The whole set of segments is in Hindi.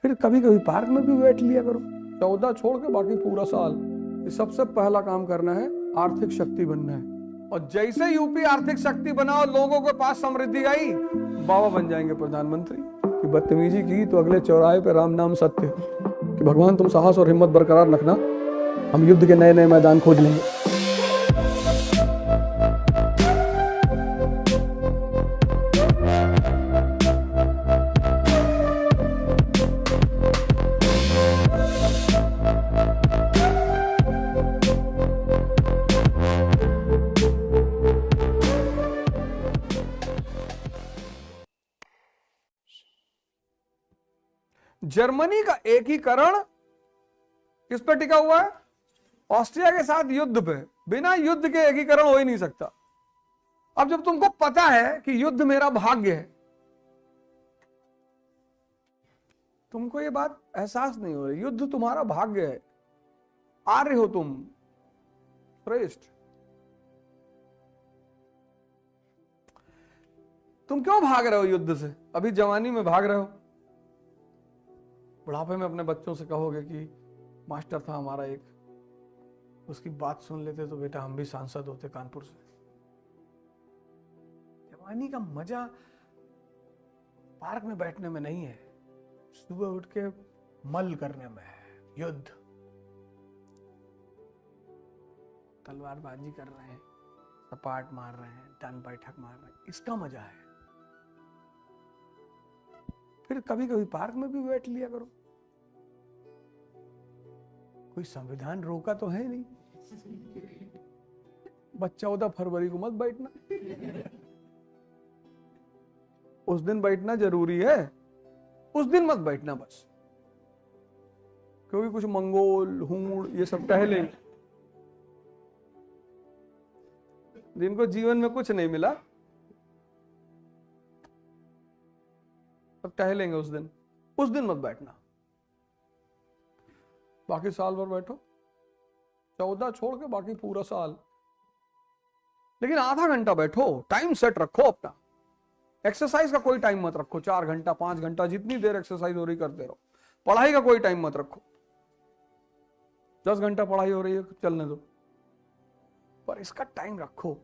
फिर कभी कभी पार्क में भी बैठ लिया करो। 14 छोड़ के बाकी पूरा साल। सबसे पहला काम करना है, आर्थिक शक्ति बनना है। और जैसे यूपी आर्थिक शक्ति बना और लोगों के पास समृद्धि आई, बाबा बन जाएंगे प्रधानमंत्री। कि बदतमीजी की तो अगले चौराहे पे राम नाम सत्य। कि भगवान तुम साहस और हिम्मत बरकरार रखना, हम युद्ध के नए नए मैदान खोज लेंगे। जर्मनी का एकीकरण किस पे टिका हुआ है? ऑस्ट्रिया के साथ युद्ध पे। बिना युद्ध के एकीकरण हो ही नहीं सकता। अब जब तुमको पता है कि युद्ध मेरा भाग्य है, तुमको ये बात एहसास नहीं हो रही, युद्ध तुम्हारा भाग्य है, आ रहे हो तुम श्रेष्ठ। तुम क्यों भाग रहे हो युद्ध से? अभी जवानी में भाग रहे हो, बुढ़ापे में अपने बच्चों से कहोगे कि मास्टर था हमारा एक, उसकी बात सुन लेते तो बेटा हम भी सांसद होते कानपुर से। जवानी का मजा पार्क में बैठने में नहीं है, सुबह उठ के मल करने में है। युद्ध, तलवारबाजी कर रहे हैं, सपाट मार रहे हैं, डन बैठक मार रहे हैं, इसका मजा है। फिर कभी कभी पार्क में भी बैठ लिया करो। कोई संविधान रोका तो है नहीं। बस 14 फरवरी को मत बैठना, उस दिन बैठना जरूरी है, उस दिन मत बैठना बस। क्योंकि कुछ मंगोल हूड़ ये सब टहले, जिनको जीवन में कुछ नहीं मिला, सब टहलेंगे उस दिन मत बैठना। बाकी साल भर बैठो, 14 छोड़ के बाकी पूरा साल। लेकिन आधा घंटा बैठो, टाइम सेट रखो अपना। एक्सरसाइज का कोई टाइम मत रखो, 4 घंटा 5 घंटा जितनी देर एक्सरसाइज हो रही करते रहो। पढ़ाई का कोई टाइम मत रखो, 10 घंटा पढ़ाई हो रही है चलने दो, पर इसका टाइम रखो।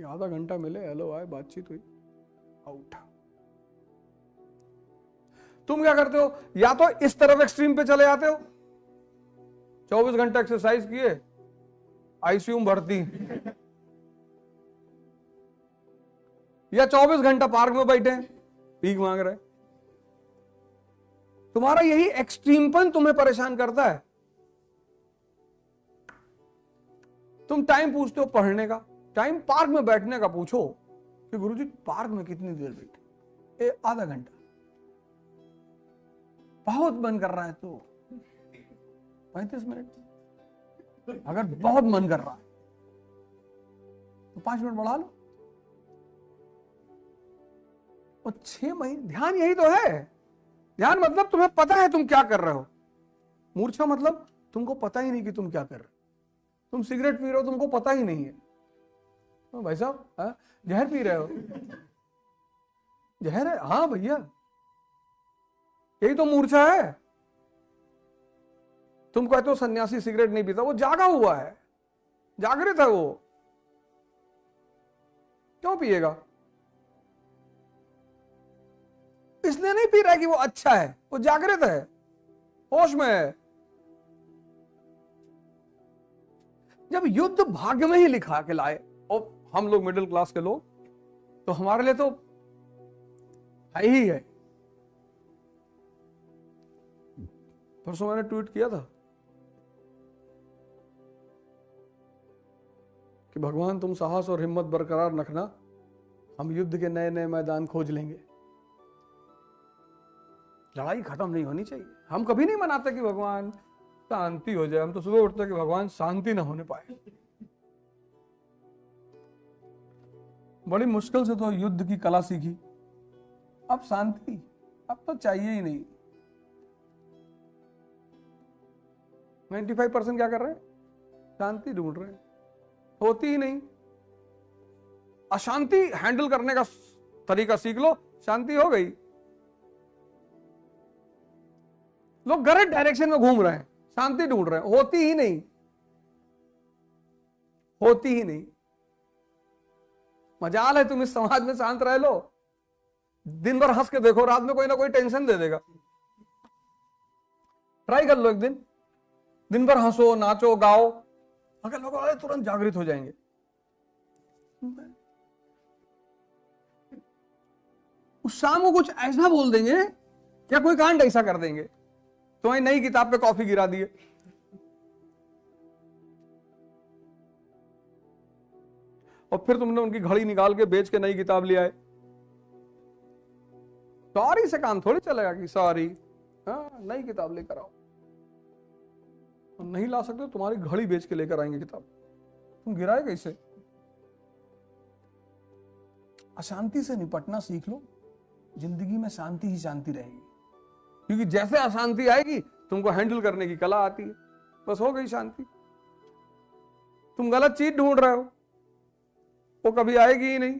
आधा घंटा मिले, हेलो आए, बातचीत हुई, आउट। तुम क्या करते हो? या तो इस तरफ एक्सट्रीम पे चले जाते हो, 24 घंटा एक्सरसाइज किए, आईसीयू में भर्ती, या 24 घंटा पार्क में बैठे भीख मांग रहे। तुम्हारा यही एक्सट्रीमपन तुम्हें परेशान करता है। तुम टाइम पूछते हो पढ़ने का, टाइम पार्क में बैठने का पूछो कि गुरुजी पार्क में कितनी देर बैठे? आधा घंटा। बहुत मन कर रहा है तो 35 मिनट। अगर बहुत मन कर रहा है तो 5 मिनट बढ़ा लो। और 6 महीने ध्यान यही तो है। ध्यान मतलब तुम्हें पता है तुम क्या कर रहे हो। मूर्छा मतलब तुमको पता ही नहीं कि तुम क्या कर रहे हो। तुम सिगरेट पी रहे हो, तुमको पता ही नहीं है। तो भाई साहब जहर पी रहे हो, जहर है? हाँ भैया, यही तो मूर्छा है। तुम कहते हो सन्यासी सिगरेट नहीं पीता, वो जागा हुआ है, जागृत है। वो क्यों पिएगा? इसलिए नहीं पी रहा है कि वो अच्छा है, वो जागृत है, होश में है। जब युद्ध भाग्य में ही लिखा के लाए, और हम लोग मिडिल क्लास के लोग, तो हमारे लिए तो है ही है। परसों मैंने ट्वीट किया था कि भगवान तुम साहस और हिम्मत बरकरार रखना, हम युद्ध के नए नए मैदान खोज लेंगे। लड़ाई खत्म नहीं होनी चाहिए। हम कभी नहीं मनाते कि भगवान शांति हो जाए, हम तो सुबह उठते कि भगवान शांति ना होने पाए। बड़ी मुश्किल से तो युद्ध की कला सीखी, अब शांति अब तो चाहिए ही नहीं। 95% क्या कर रहे हैं? शांति ढूंढ रहे हैं, होती ही नहीं। अशांति हैंडल करने का तरीका सीख लो, शांति हो गई। लोग गलत डायरेक्शन में घूम रहे हैं, शांति ढूंढ रहे हैं, होती ही नहीं, होती ही नहीं। मजाल है तुम इस समाज में शांत रह लो, दिन भर हंस के देखो, रात में कोई ना कोई टेंशन दे देगा। ट्राई कर लो एक दिन भर हंसो, नाचो, गाओ, अगर लोग तुरंत जागृत हो जाएंगे। उस शाम को कुछ ऐसा बोल देंगे, क्या कोई कांड ऐसा कर देंगे, तुम्हारी नई किताब पे कॉफी गिरा दिए। और फिर तुमने उनकी घड़ी निकाल के बेच के नई किताब ले आए। सॉरी से काम थोड़ी चलेगा कि सॉरी, हाँ नई किताब लेकर आओ। तो नहीं ला सकते तुम्हारी घड़ी बेच के लेकर आएंगे किताब, तुम गिराए कैसे? अशांति से निपटना सीख लो, जिंदगी में शांति ही शांति रहेगी। क्योंकि जैसे अशांति आएगी तुमको हैंडल करने की कला आती है, बस हो गई शांति। तुम गलत चीज ढूंढ रहे हो, वो कभी आएगी ही नहीं।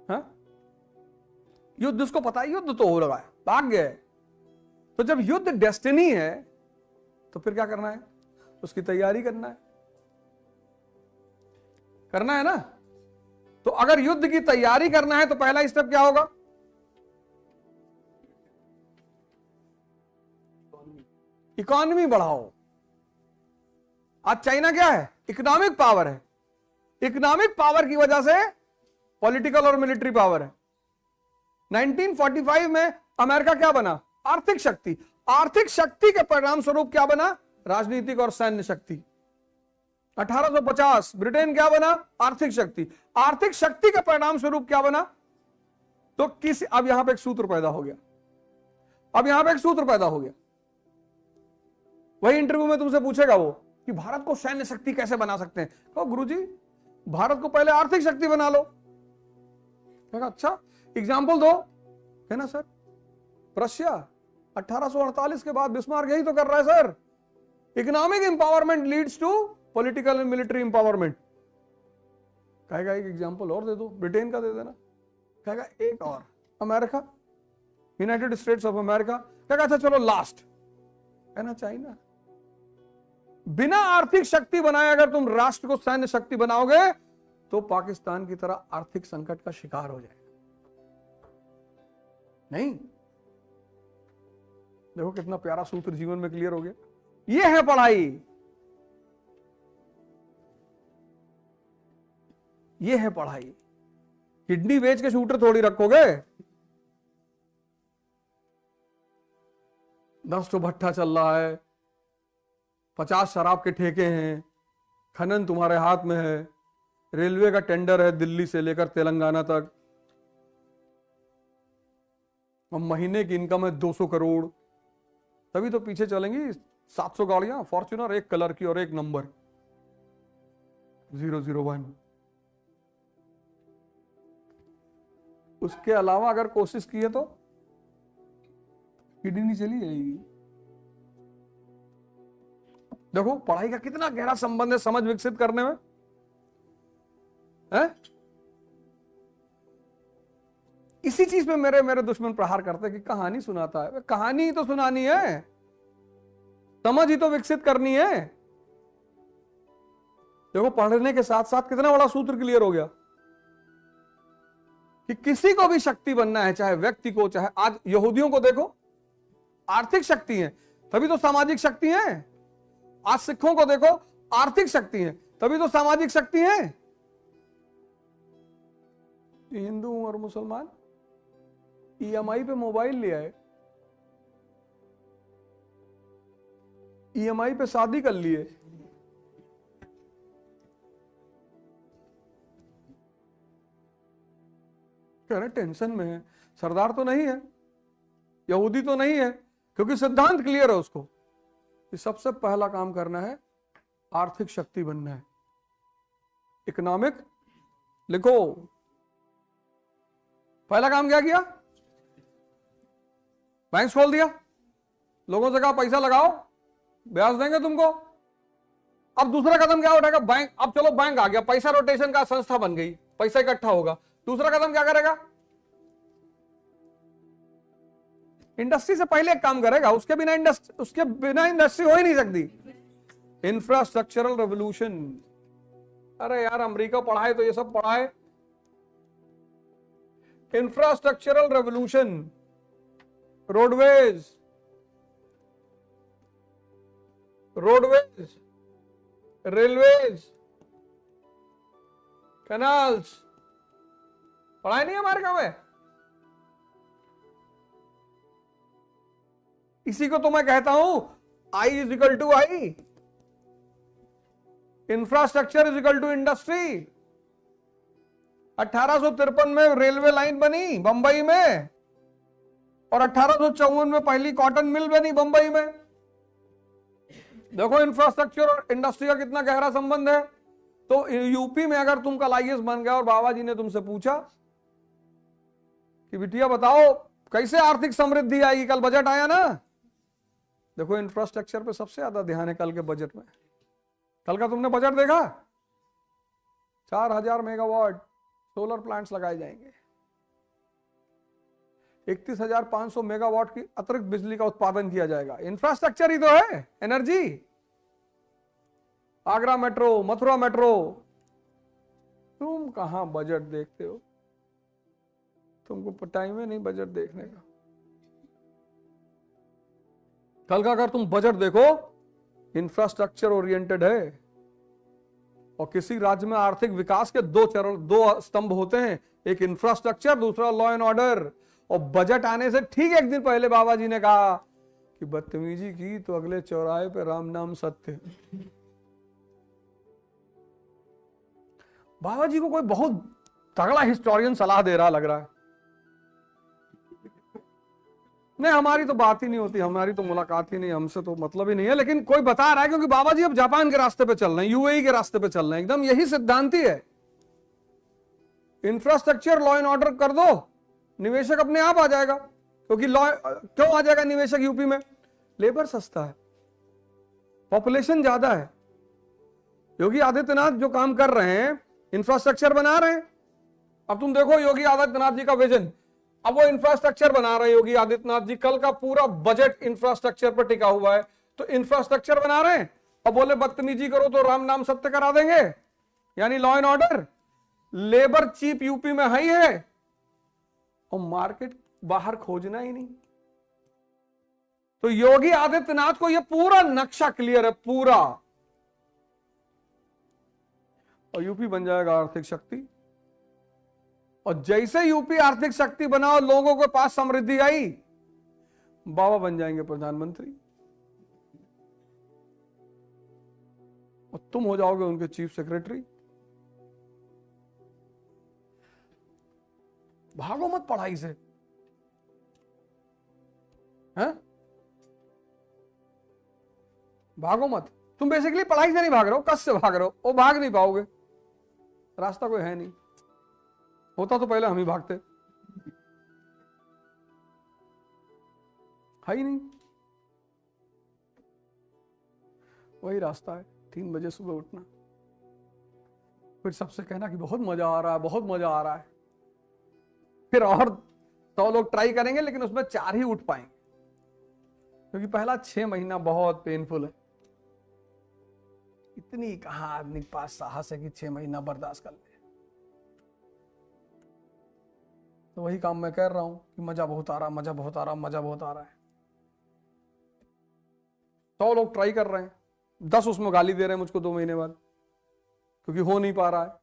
हाँ? युद्ध, उसको पता है युद्ध तो हो रहा है, भाग गया है। तो जब युद्ध डेस्टिनी है तो फिर क्या करना है? उसकी तैयारी करना है, करना है ना। तो अगर युद्ध की तैयारी करना है तो पहला स्टेप क्या होगा? इकोनॉमी बढ़ाओ। आज चाइना क्या है? इकोनॉमिक पावर है। इकोनॉमिक पावर की वजह से पॉलिटिकल और मिलिट्री पावर है। 1945 में अमेरिका क्या बना? आर्थिक शक्ति। आर्थिक शक्ति के परिणाम स्वरूप क्या बना? राजनीतिक और सैन्य शक्ति। 1850 ब्रिटेन क्या बना? आर्थिक शक्ति। आर्थिक शक्ति के परिणाम स्वरूप क्या बना? तो किसी, अब यहां पे एक सूत्र पैदा हो गया, अब यहां पे एक सूत्र पैदा हो गया। वही इंटरव्यू में तुमसे पूछेगा वो कि भारत को सैन्य शक्ति कैसे बना सकते हैं? तो गुरुजी भारत को पहले आर्थिक शक्ति बना लो। अच्छा एग्जाम्पल दो। कहना सर रशिया 1848 के बाद बिस्मार्क यही तो कर रहा है sir, economic empowerment leads to political and military empowerment. कहेगा एक एग्जाम्पल और दे दो, ब्रिटेन का दे देना। कहेगा एक और, America, United states of America. कहेगा अच्छा चलो लास्ट, कहना चाइना। बिना आर्थिक शक्ति बनाए अगर तुम राष्ट्र को सैन्य शक्ति बनाओगे तो पाकिस्तान की तरह आर्थिक संकट का शिकार हो जाएगा। नहीं, देखो कितना प्यारा सूत्र जीवन में क्लियर हो गया। यह है पढ़ाई, यह है पढ़ाई। किडनी बेच के शूटर थोड़ी रखोगे। 10 तो भट्ठा चल रहा है, 50 शराब के ठेके हैं, खनन तुम्हारे हाथ में है, रेलवे का टेंडर है दिल्ली से लेकर तेलंगाना तक, और महीने की इनकम है 200 करोड़। तभी तो पीछे चलेंगी 700 गाड़ियां फॉर्च्यूनर, एक कलर की और एक नंबर 001। उसके अलावा अगर कोशिश की है तो किडनी चली जाएगी। देखो पढ़ाई का कितना गहरा संबंध है समझ विकसित करने में, है? इसी चीज में मेरे दुश्मन प्रहार करते हैं कि कहानी सुनाता है। कहानी ही तो सुनानी है, समझ ही तो विकसित करनी है। देखो पढ़ने के साथ साथ कितना बड़ा सूत्र क्लियर हो गया कि किसी को भी शक्ति बनना है, चाहे व्यक्ति को, चाहे आज यहूदियों को देखो, आर्थिक शक्ति है तभी तो सामाजिक शक्ति है। आज सिखों को देखो, आर्थिक शक्ति है तभी तो सामाजिक शक्ति है। हिंदू और मुसलमान ईएमआई पे मोबाइल ले आए, ईएमआई पे शादी कर लिए। कह रहे टेंशन में है, सरदार तो नहीं है, यहूदी तो नहीं है, क्योंकि सिद्धांत क्लियर है उसको कि सबसे पहला काम करना है आर्थिक शक्ति बनना है। इकोनॉमिक लिखो, पहला काम क्या किया? बैंक खोल दिया, लोगों से कहा पैसा लगाओ ब्याज देंगे तुमको। अब दूसरा कदम क्या उठाएगा? बैंक। अब चलो बैंक आ गया, पैसा रोटेशन का संस्था बन गई, पैसा इकट्ठा होगा। दूसरा कदम क्या करेगा? इंडस्ट्री से पहले एक काम करेगा, उसके बिना इंडस्ट्री हो ही नहीं सकती। Infrastructural revolution. अरे यार, अमेरिका पढ़ाए तो ये सब पढ़ाए। Infrastructural revolution, roadways, railways, canals, पढ़ाई नहीं अमेरिका में? इसी को तो मैं कहता हूं I is equal to I, infrastructure is equal to industry. 1853 में रेलवे लाइन बनी बंबई में, और 1854 में पहली कॉटन मिल बनी बंबई में। देखो इंफ्रास्ट्रक्चर और इंडस्ट्री का कितना गहरा संबंध है। तो यूपी में अगर तुम कल आईएएस बन गया और बाबा जी ने तुमसे पूछा कि बिटिया बताओ कैसे आर्थिक समृद्धि आएगी, कल बजट आया ना, देखो इंफ्रास्ट्रक्चर पे सबसे ज्यादा ध्यान है कल के बजट में। कल का तुमने बजट देखा? 4000 मेगावाट सोलर प्लांट्स लगाए जाएंगे, 31,500 मेगावाट की अतिरिक्त बिजली का उत्पादन किया जाएगा। इंफ्रास्ट्रक्चर ही तो है energy. Agra metro, Mathura metro. तुम कहां बजट देखते हो? तुमको टाइम है नहीं बजट देखने का। कल का अगर तुम बजट देखो, इंफ्रास्ट्रक्चर ओरिएंटेड है। और किसी राज्य में आर्थिक विकास के दो स्तंभ होते हैं, एक इंफ्रास्ट्रक्चर, दूसरा लॉ एंड ऑर्डर। और बजट आने से ठीक एक दिन पहले बाबा जी ने कहा कि बदतमीजी की तो अगले चौराहे पे राम नाम सत्य। बाबा जी को कोई बहुत तगड़ा हिस्टोरियन सलाह दे रहा लग रहा है। नहीं, हमारी तो बात ही नहीं होती, हमारी तो मुलाकात ही नहीं, हमसे तो मतलब ही नहीं है। लेकिन कोई बता रहा है क्योंकि बाबा जी अब जापान के रास्ते पे चल रहे हैं, यूएई के रास्ते पे चल रहे हैं, एकदम यही सिद्धांत ही है। इंफ्रास्ट्रक्चर लॉ एंड ऑर्डर कर दो, निवेशक अपने आप आ जाएगा। क्योंकि लॉ क्यों आ जाएगा निवेशक यूपी में? लेबर सस्ता है, पॉपुलेशन ज्यादा है। योगी आदित्यनाथ जो काम कर रहे हैं, इंफ्रास्ट्रक्चर बना रहे हैं। अब तुम देखो योगी आदित्यनाथ जी का विजन, अब वो इंफ्रास्ट्रक्चर बना रहे हैं योगी आदित्यनाथ जी। कल का पूरा बजट इंफ्रास्ट्रक्चर पर टिका हुआ है। तो इंफ्रास्ट्रक्चर बना रहे हैं और बोले बदतमीजी करो तो राम नाम सत्य करा देंगे, यानी law and order. Labour cheap UP में है ही है, और मार्केट बाहर खोजना ही नहीं। तो योगी आदित्यनाथ को यह पूरा नक्शा क्लियर है, पूरा। और यूपी बन जाएगा आर्थिक शक्ति। और जैसे यूपी आर्थिक शक्ति बना और लोगों के पास समृद्धि आई, बाबा बन जाएंगे प्रधानमंत्री और तुम हो जाओगे उनके चीफ सेक्रेटरी। भागो मत पढ़ाई से, हैं? भागो मत। तुम बेसिकली पढ़ाई से नहीं भाग रहे हो, कस से भाग रहे हो। वो भाग नहीं पाओगे, रास्ता कोई है नहीं। होता तो पहले हम ही भागते, है ही नहीं। वही रास्ता है, 3 बजे सुबह उठना, फिर सबसे कहना कि बहुत मजा आ रहा है, बहुत मजा आ रहा है। फिर और 100 लोग ट्राई करेंगे, लेकिन उसमें 4 ही उठ पाएंगे, क्योंकि पहला 6 महीना बहुत पेनफुल है। इतनी कहां आदमी के पास साहस है कि 6 महीना बर्दाश्त कर ले। तो वही काम मैं कर रहा हूं कि मजा बहुत आ रहा, मजा बहुत आ रहा, मजा बहुत आ रहा है। 100 लोग ट्राई कर रहे हैं, 10 उसमें गाली दे रहे हैं मुझको 2 महीने बाद, क्योंकि हो नहीं पा रहा है।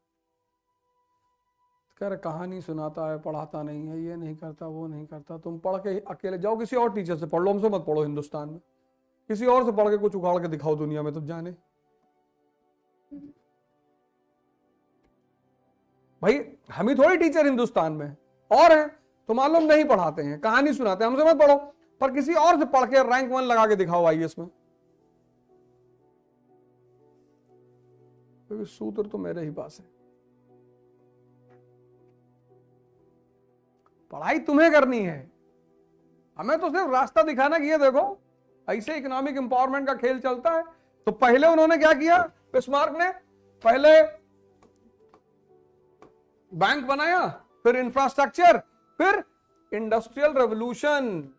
कह रहे कहानी सुनाता है, पढ़ाता नहीं है, ये नहीं करता, वो नहीं करता। तुम पढ़ के अकेले जाओ, किसी और टीचर से पढ़ लो, हमसे मत पढ़ो। हिंदुस्तान में किसी और से पढ़ के कुछ उखाड़ के दिखाओ दुनिया में, तब जाने। भाई हम ही थोड़ी टीचर हिंदुस्तान में और हैं, तो मालूम नहीं पढ़ाते हैं, कहानी सुनाते हैं, हमसे मत पढ़ो। पर किसी और से पढ़ के रैंक 1 लगा के दिखाओ आईएएस में, क्योंकि सूत्र तो मेरे ही पास है। पढ़ाई तुम्हें करनी है, हमें तो सिर्फ रास्ता दिखाना कि ये देखो ऐसे इकोनॉमिक एम्पावरमेंट का खेल चलता है। तो पहले उन्होंने क्या किया, बिस्मार्क ने? पहले बैंक बनाया, फिर इंफ्रास्ट्रक्चर, फिर इंडस्ट्रियल रेवोल्यूशन।